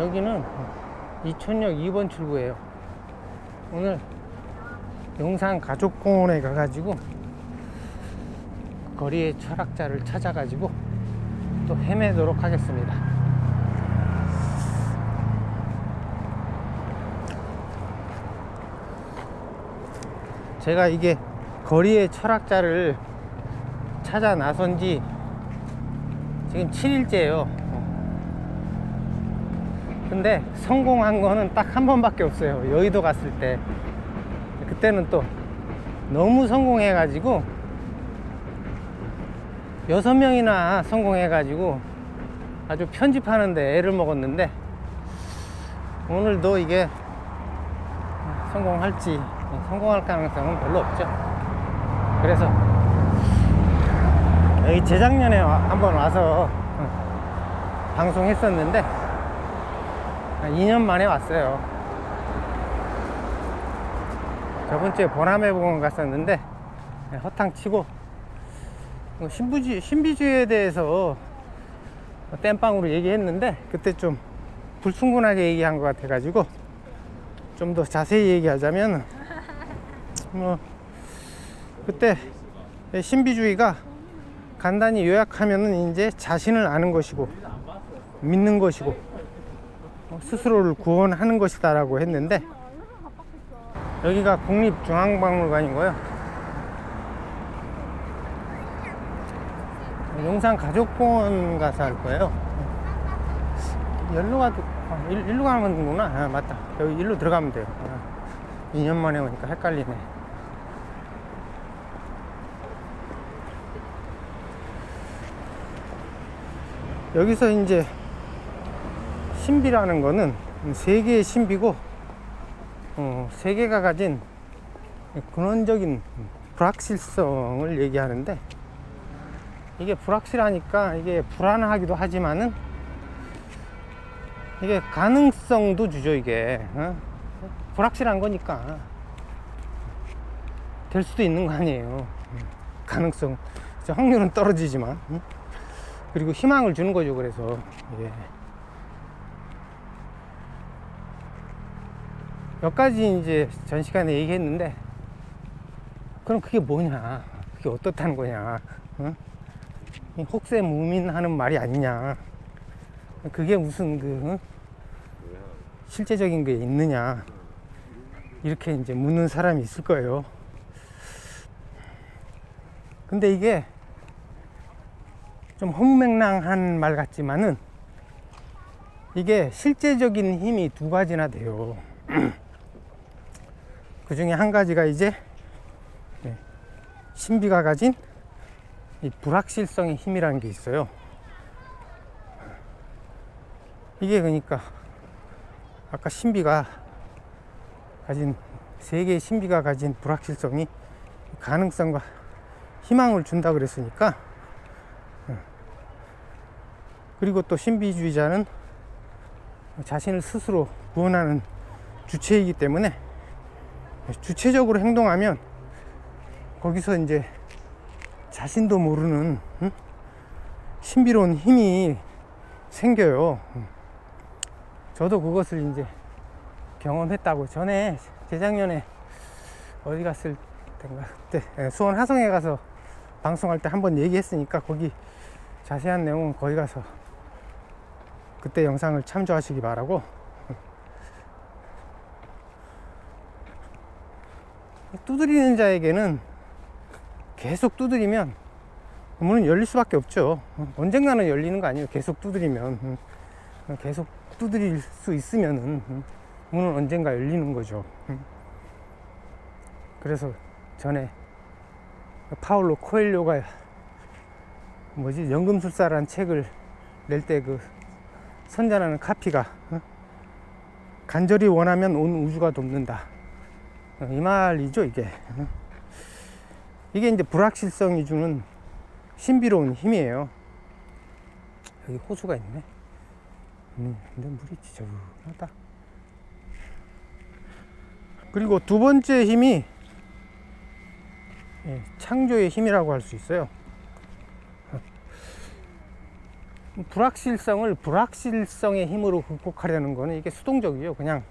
여기는 이촌역 2번 출구예요. 오늘 용산 가족공원에 가가지고 거리의 철학자를 찾아가지고 또 헤매도록 하겠습니다. 제가 이게 거리의 철학자를 찾아 나선 지 지금 7일째예요. 근데 성공한 거는 딱 한 번밖에 없어요. 여의도 갔을 때. 그때는 또 너무 성공해가지고 6명이나 성공해가지고 아주 편집하는데 애를 먹었는데, 오늘도 이게 성공할 가능성은 별로 없죠. 그래서 여기 재작년에 한번 와서 방송했었는데 2년 만에 왔어요. 저번주에 보남해공원 갔었는데 허탕치고 신비주의에 대해서 땜빵으로 얘기했는데 그때 좀 불충분하게 얘기한 것 같아가지고 좀 더 자세히 얘기하자면, 그때 신비주의가 간단히 요약하면은 이제 자신을 아는 것이고 믿는 것이고 스스로를 구원하는 것이다 라고 했는데, 여기가 국립중앙박물관이고요. 용산 가족공원 가서 할 거예요. 일로 가면 되는구나. 맞다. 여기 일로 들어가면 돼요. 2년 만에 오니까 헷갈리네. 여기서 이제 신비라는 거는 세계의 신비고, 세계가 가진 근원적인 불확실성을 얘기하는데, 이게 불확실하니까 이게 불안하기도 하지만은 이게 가능성도 주죠. 이게 불확실한 거니까 될 수도 있는 거 아니에요. 가능성, 확률은 떨어지지만, 그리고 희망을 주는 거죠. 그래서 몇 가지 이제 전 시간에 얘기했는데, 그럼 그게 뭐냐, 그게 어떻다는 거냐, 혹세무민하는 말이 아니냐, 그게 무슨 실제적인 게 있느냐, 이렇게 이제 묻는 사람이 있을 거예요. 근데 이게 좀 허무맹랑한 말 같지만은 이게 실제적인 힘이 두 가지나 돼요. 그 중에 한 가지가 이제 신비가 가진 이 불확실성의 힘이라는 게 있어요. 이게 그러니까 아까 세계의 신비가 가진 불확실성이 가능성과 희망을 준다 그랬으니까, 그리고 또 신비주의자는 자신을 스스로 구원하는 주체이기 때문에 주체적으로 행동하면 거기서 이제 자신도 모르는 신비로운 힘이 생겨요. 저도 그것을 이제 경험했다고, 전에 재작년에 어디 갔을 때인가, 그때 수원 하성에 가서 방송할 때 한번 얘기했으니까 거기 자세한 내용은 거기 가서 그때 영상을 참조하시기 바라고. 두드리는 자에게는 계속 두드리면 문은 열릴 수밖에 없죠. 언젠가는 열리는 거 아니에요. 계속 두드리면, 계속 두드릴 수 있으면은 문은 언젠가 열리는 거죠. 그래서 전에 파울로 코엘료가 연금술사라는 책을 낼 때 그 선전하는 카피가 간절히 원하면 온 우주가 돕는다, 이 말이죠. 이게 이제 불확실성이 주는 신비로운 힘이에요. 여기 호수가 있네. 근데 물이 지저분하다. 그리고 두 번째 힘이 창조의 힘이라고 할 수 있어요. 불확실성을 불확실성의 힘으로 극복하려는 거는 이게 수동적이에요. 그냥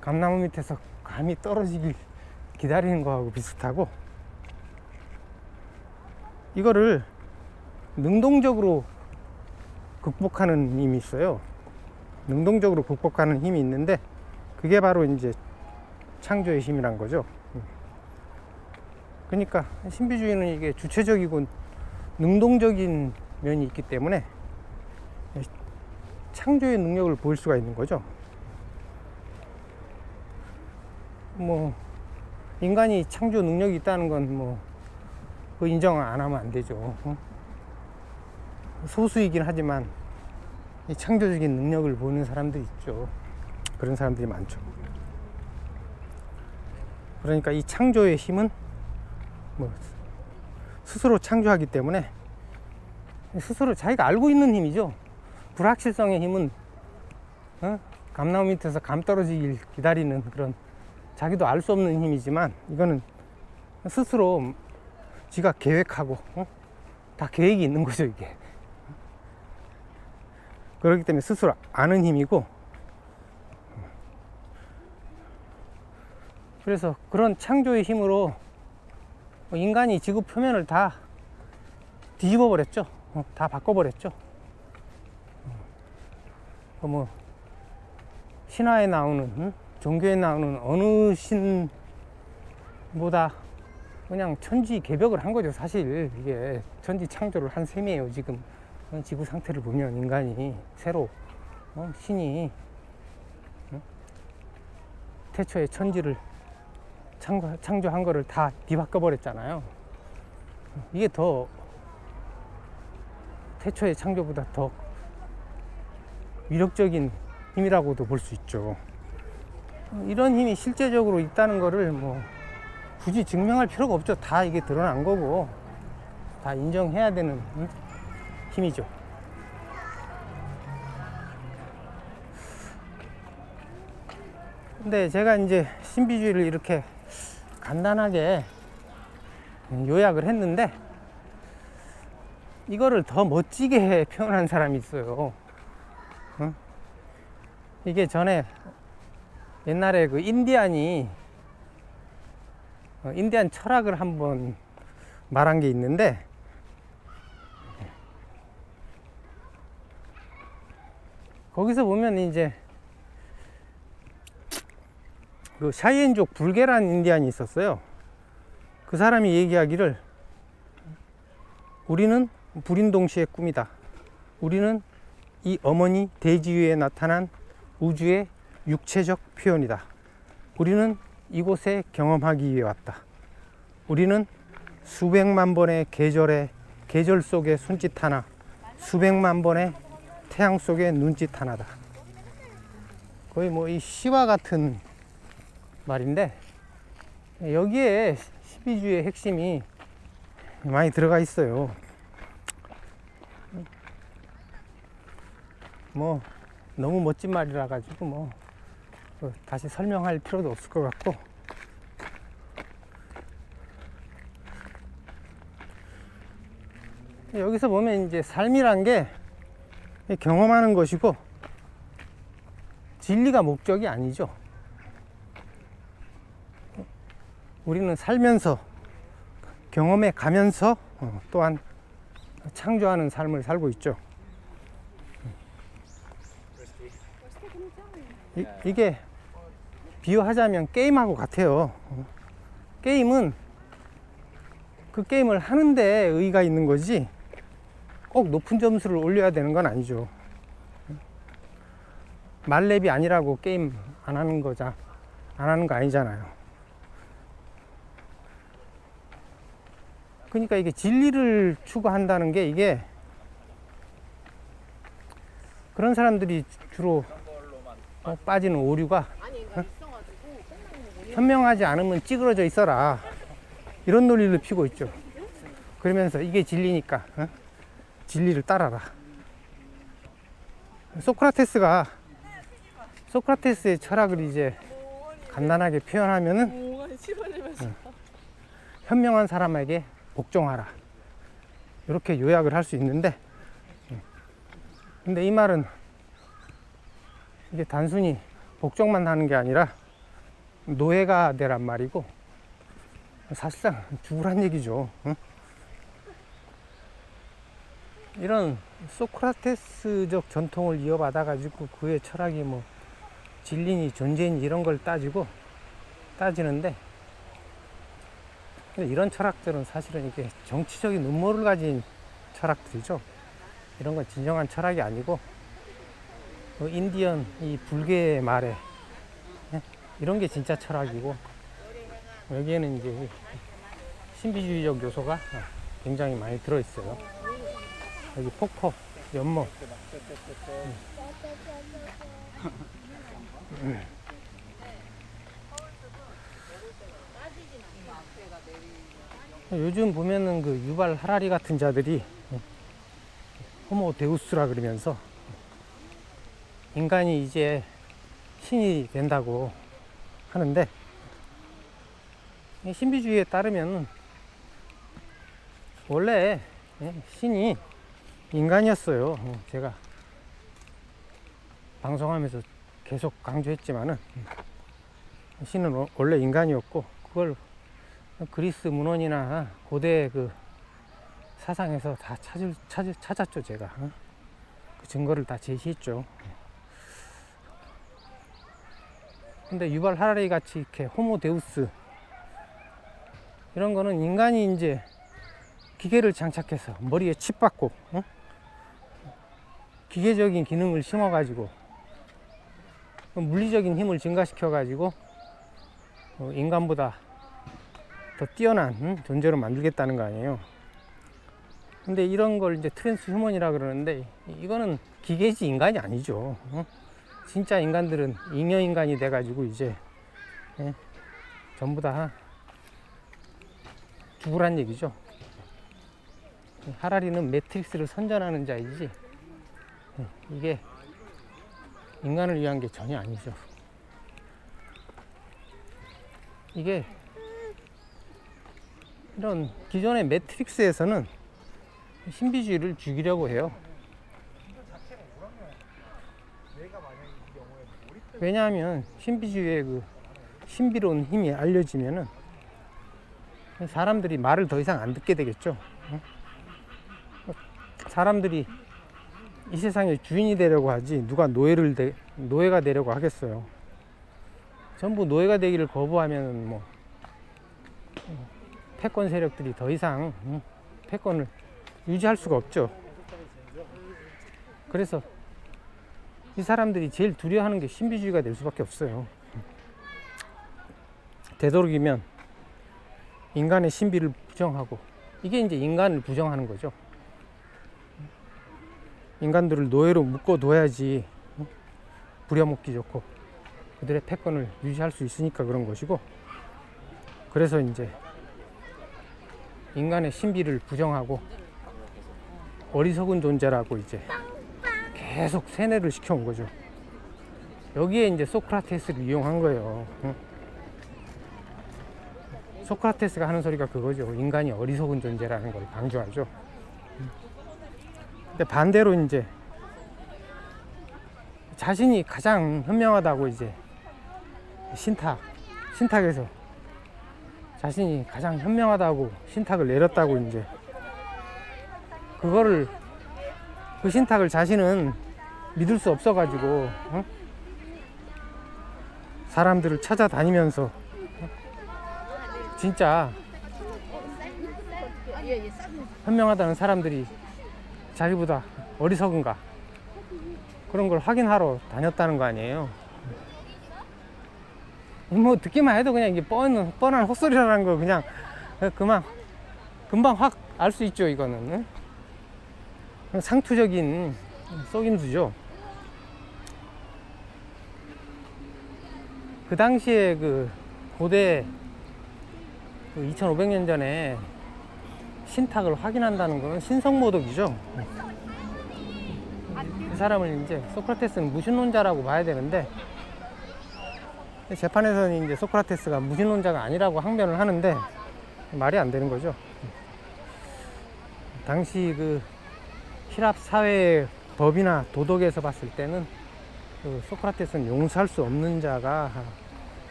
감나무 밑에서 감이 떨어지길 기다리는 거하고 비슷하고, 이거를 능동적으로 극복하는 힘이 있어요. 능동적으로 극복하는 힘이 있는데, 그게 바로 이제 창조의 힘이란 거죠. 그러니까 신비주의는 이게 주체적이고 능동적인 면이 있기 때문에 창조의 능력을 보일 수가 있는 거죠. 뭐 인간이 창조 능력이 있다는 건 뭐 그 인정 안 하면 안 되죠. 소수이긴 하지만 이 창조적인 능력을 보는 사람들이 있죠. 그런 사람들이 많죠. 그러니까 이 창조의 힘은 뭐 스스로 창조하기 때문에 스스로 자기가 알고 있는 힘이죠. 불확실성의 힘은 감나무 밑에서 감 떨어지길 기다리는 그런 자기도 알 수 없는 힘이지만, 이거는 스스로 지가 계획하고 다 계획이 있는 거죠, 이게. 그렇기 때문에 스스로 아는 힘이고, 그래서 그런 창조의 힘으로 인간이 지구 표면을 다 뒤집어 버렸죠. 다 바꿔 버렸죠. 뭐 신화에 나오는 종교에 나오는 어느 신보다 그냥 천지 개벽을 한 거죠. 사실 이게 천지 창조를 한 셈이에요. 지금 지구 상태를 보면 인간이 새로 신이 태초에 천지를 창조한 거를 다 뒤바꿔 버렸잖아요. 이게 더 태초의 창조보다 더 위력적인 힘이라고도 볼 수 있죠. 이런 힘이 실제적으로 있다는 거를 뭐 굳이 증명할 필요가 없죠. 다 이게 드러난 거고 다 인정해야 되는 힘이죠. 근데 제가 이제 신비주의를 이렇게 간단하게 요약을 했는데, 이거를 더 멋지게 표현한 사람이 있어요. 이게 전에 옛날에 그 인디안 철학을 한번 말한 게 있는데, 거기서 보면 이제 그 샤이엔족 불계란 인디안이 있었어요. 그 사람이 얘기하기를, 우리는 불인동시의 꿈이다. 우리는 이 어머니 대지 위에 나타난 우주의 육체적 표현이다. 우리는 이곳에 경험하기 위해 왔다. 우리는 수백만 번의 계절 속의 손짓 하나, 수백만 번의 태양 속의 눈짓 하나다. 거의 뭐 이 시와 같은 말인데, 여기에 신비주의의 핵심이 많이 들어가 있어요. 뭐 너무 멋진 말이라 가지고 뭐 다시 설명할 필요도 없을 것 같고, 여기서 보면 이제 삶이란 게 경험하는 것이고 진리가 목적이 아니죠. 우리는 살면서 경험해 가면서 또한 창조하는 삶을 살고 있죠. 이게 비유하자면 게임하고 같아요. 게임은 그 게임을 하는데 의의가 있는 거지 꼭 높은 점수를 올려야 되는 건 아니죠. 말렙이 아니라고 게임 안 하는 거 아니잖아요. 그러니까 이게 진리를 추구한다는 게, 이게 그런 사람들이 주로 빠지는 오류가 현명하지 않으면 찌그러져 있어라, 이런 논리를 피고 있죠. 그러면서 이게 진리니까 진리를 따라라. 소크라테스의 철학을 이제 간단하게 표현하면은 현명한 사람에게 복종하라, 이렇게 요약을 할 수 있는데, 근데 이 말은 이게 단순히 복종만 하는 게 아니라 노예가 되란 말이고, 사실상 죽으란 얘기죠. 응? 이런 소크라테스적 전통을 이어받아 가지고 그의 철학이 뭐 진리니 존재니 이런 걸 따지는데, 근데 이런 철학들은 사실은 이게 정치적인 음모를 가진 철학들이죠. 이런 건 진정한 철학이 아니고 인디언 이 불교의 말에 이런 게 진짜 철학이고, 여기에는 이제 신비주의적 요소가 굉장히 많이 들어있어요. 여기 폭포, 연못. 요즘 보면은 그 유발 하라리 같은 자들이 호모 데우스라 그러면서 인간이 이제 신이 된다고 하는데, 신비주의에 따르면 원래 신이 인간이었어요. 제가 방송하면서 계속 강조했지만은 신은 원래 인간이었고, 그걸 그리스 문헌이나 고대 그 사상에서 다 찾았죠. 제가 그 증거를 다 제시했죠. 근데 유발 하라리 같이 이렇게 호모 데우스 이런 거는 인간이 이제 기계를 장착해서 머리에 칩 받고 기계적인 기능을 심어 가지고 물리적인 힘을 증가시켜 가지고 인간보다 더 뛰어난 존재로 만들겠다는 거 아니에요. 근데 이런 걸 이제 트랜스 휴먼이라 그러는데, 이거는 기계지 인간이 아니죠. 진짜 인간들은 잉여 인간이 돼 가지고 이제 전부 다 죽으란 얘기죠. 하라리는 매트릭스를 선전하는 자이지 이게 인간을 위한 게 전혀 아니죠. 이게 이런 기존의 매트릭스에서는 신비주의를 죽이려고 해요. 왜냐하면 신비주의의 그 신비로운 힘이 알려지면은 사람들이 말을 더 이상 안 듣게 되겠죠. 사람들이 이 세상의 주인이 되려고 하지 누가 노예가 되려고 하겠어요. 전부 노예가 되기를 거부하면 뭐 패권 세력들이 더 이상 패권을 유지할 수가 없죠. 그래서 이 사람들이 제일 두려워하는 게 신비주의가 될 수밖에 없어요. 되도록이면 인간의 신비를 부정하고, 이게 이제 인간을 부정하는 거죠. 인간들을 노예로 묶어둬야지 부려먹기 좋고 그들의 패권을 유지할 수 있으니까 그런 것이고, 그래서 이제 인간의 신비를 부정하고 어리석은 존재라고 이제 계속 세뇌를 시켜온 거죠. 여기에 이제 소크라테스를 이용한 거예요. 소크라테스가 하는 소리가 그거죠. 인간이 어리석은 존재라는 걸 강조하죠. 근데 반대로 이제 자신이 가장 현명하다고 이제 신탁에서 자신이 가장 현명하다고 신탁을 내렸다고 이제 그거를 그 신탁을 자신은 믿을 수 없어가지고 사람들을 찾아다니면서 진짜 현명하다는 사람들이 자기보다 어리석은가 그런 걸 확인하러 다녔다는 거 아니에요. 뭐 듣기만 해도 그냥 이게 뻔한 헛소리라는 거 그냥 금방 확 알 수 있죠. 이거는 상투적인 속임수죠. 그 당시에 그 고대 2500년 전에 신탁을 확인한다는 것은 신성모독이죠. 그 사람을 이제 소크라테스는 무신론자라고 봐야 되는데, 재판에서는 이제 소크라테스가 무신론자가 아니라고 항변을 하는데 말이 안 되는 거죠. 당시 그 힐랍 사회의 법이나 도덕에서 봤을 때는 그 소크라테스는 용서할 수 없는 자가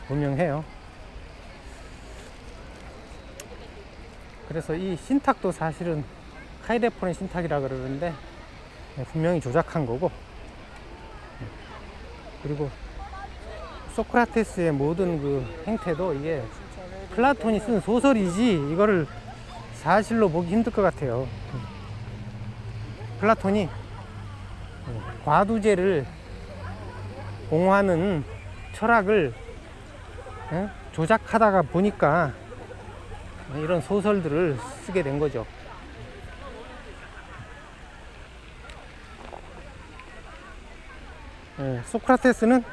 분명해요. 그래서 이 신탁도 사실은 카이레폰의 신탁이라 그러는데 분명히 조작한 거고, 그리고 소크라테스의 모든 그 행태도 이게 플라톤이 쓴 소설이지 이거를 사실로 보기 힘들 것 같아요. 플라톤이 과두제를 공하는 철학을 조작하다가 보니까 이런 소설들을 쓰게 된 거죠. 소크라테스는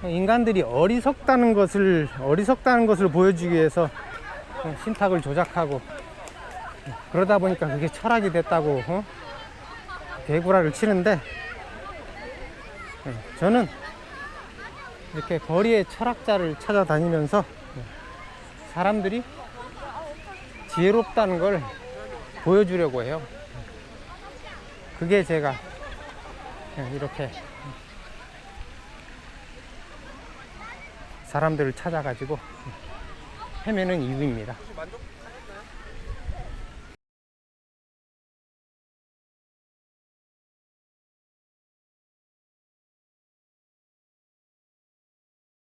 인간들이 어리석다는 것을 보여주기 위해서 신탁을 조작하고, 그러다 보니까 그게 철학이 됐다고 개구라를 치는데, 저는 이렇게 거리에 철학자를 찾아다니면서 사람들이 지혜롭다는 걸 보여주려고 해요. 그게 제가 이렇게 사람들을 찾아가지고 헤매는 이유입니다.